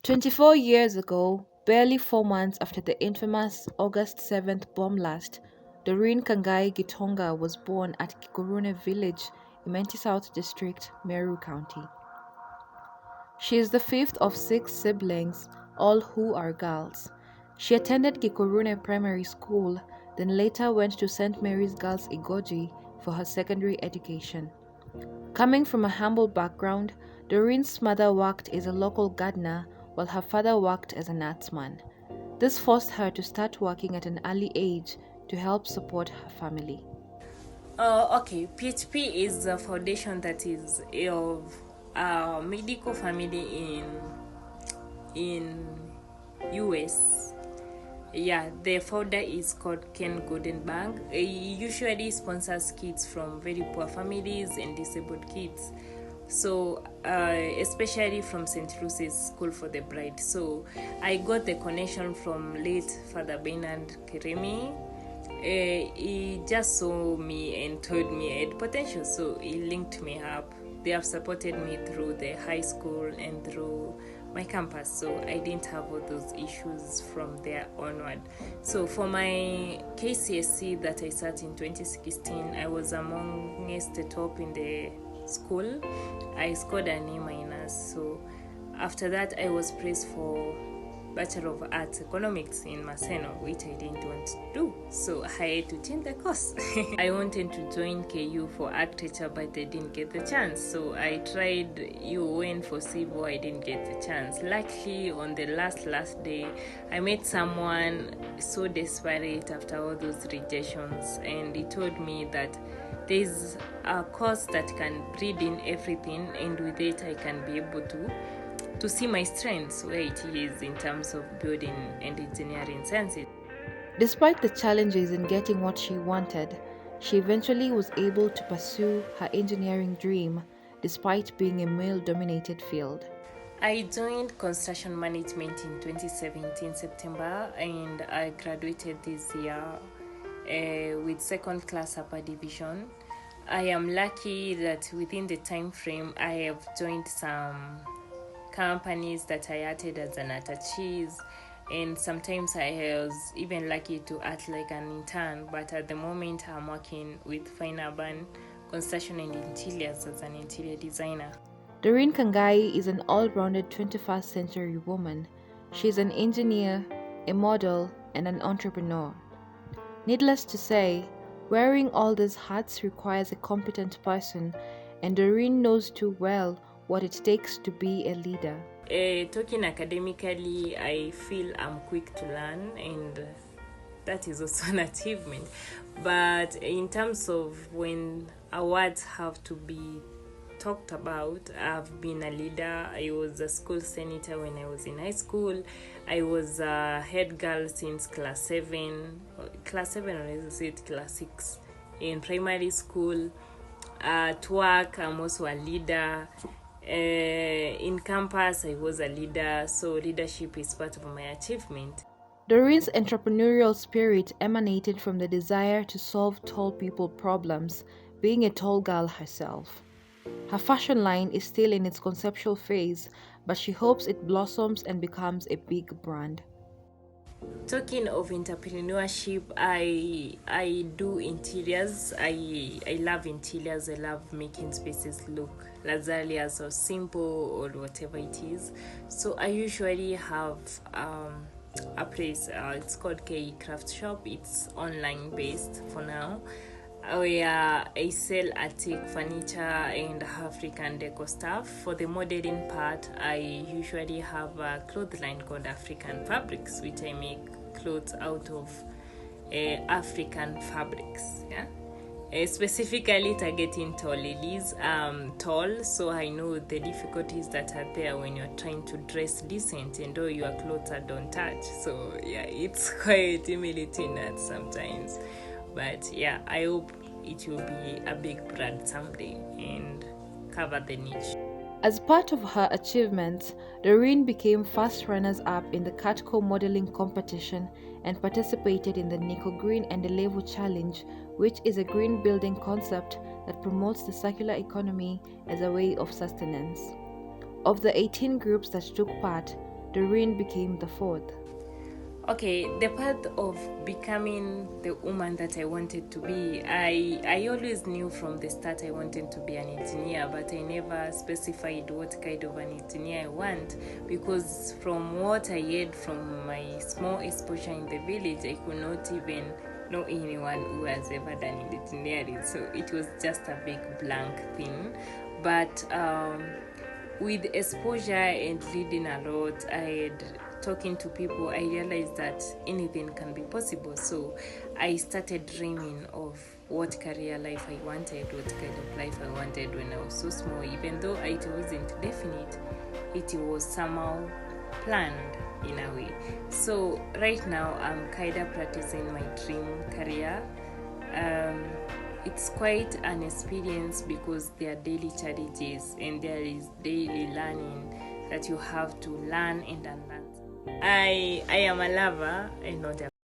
24 years ago, barely 4 months after the infamous August 7th bomb blast, Doreen Kangai Gitonga was born at Kikurune village in Menti South District, Meru County. She is the fifth of six siblings, all who are girls. She attended Gikurune Primary School, then later went to St. Mary's Girls Igoji for her secondary education. Coming from a humble background, Doreen's mother worked as a local gardener while her father worked as a nutsman. This forced her to start working at an early age to help support her family. Okay, PHP is a foundation that is of a medical family in US. Yeah, the founder is called Ken Goldenberg. He usually sponsors kids from very poor families and disabled kids. So, especially from St. Lucy's School for the Bride. So, I got the connection from late Father Bernard Keremi. He just saw me and told me I had potential, so he linked me up. They have supported me through the high school and through my campus, so I didn't have all those issues from there onward. So for my KCSE that I sat in 2016, I was amongst the top in the school. I scored an A minus. So after that, I was praised for Bachelor of Arts Economics in Maseno, which I didn't want to do. So I had to change the course. I wanted to join KU for architecture, but I didn't get the chance. So I tried UN for civil, I didn't get the chance. Luckily, on the last day, I met someone so desperate after all those rejections, and he told me that there's a course that can read in everything, and with it I can be able to see my strengths where it is in terms of building and engineering sciences. Despite the challenges in getting what she wanted, she eventually was able to pursue her engineering dream despite being a male-dominated field. I joined construction management in 2017 September, and I graduated this year with second class upper division. I am lucky that within the time frame I have joined some companies that I acted as an attaché, and sometimes I was even lucky to act like an intern, but at the moment I'm working with Fine Urban Construction and Interiors as an interior designer. Doreen Kangai is an all-rounded 21st century woman. She is an engineer, a model, and an entrepreneur. Needless to say, wearing all these hats requires a competent person, and Doreen knows too well what it takes to be a leader. Talking academically, I feel I'm quick to learn, and that is also an achievement. But in terms of when awards have to be talked about, I've been a leader. I was a school senator when I was in high school. I was a head girl since class 7 or is it class 6 in primary school. At work, I'm also a leader. In campus, I was a leader, so leadership is part of my achievement. Doreen's entrepreneurial spirit emanated from the desire to solve tall people problems, being a tall girl herself. Her fashion line is still in its conceptual phase, but she hopes it blossoms and becomes a big brand. Talking of entrepreneurship, I do interiors. I love interiors. I love making spaces look luxurious or simple or whatever it is. So I usually have a place. It's called KE Craft Shop. It's online based for now, where I sell antique furniture and African deco stuff. For the modeling part, I usually have a clothesline called African Fabrics, which I make clothes out of African fabrics. Yeah. Specifically targeting tall ladies. Tall, so I know the difficulties that are there when you're trying to dress decent and all your clothes don't touch. So yeah, it's quite humiliating at sometimes. But yeah, I hope it will be a big brand someday and cover the niche. As part of her achievements, Doreen became first runners-up in the Catco modeling competition and participated in the Nico Green and the Levo Challenge, which is a green building concept that promotes the circular economy as a way of sustenance. Of the 18 groups that took part, Doreen became the fourth. Okay, the path of becoming the woman that I wanted to be, I always knew from the start I wanted to be an engineer, but I never specified what kind of an engineer I want, because from what I heard from my small exposure in the village, I could not even know anyone who has ever done engineering, so it was just a big blank thing. But with exposure and reading a lot, talking to people, I realized that anything can be possible. So I started dreaming of what career life I wanted, what kind of life I wanted when I was so small. Even though it wasn't definite, it was somehow planned in a way. So right now I'm kind of practicing my dream career. It's quite an experience because there are daily challenges and there is daily learning that you have to learn and unlearn. I am a lover and not a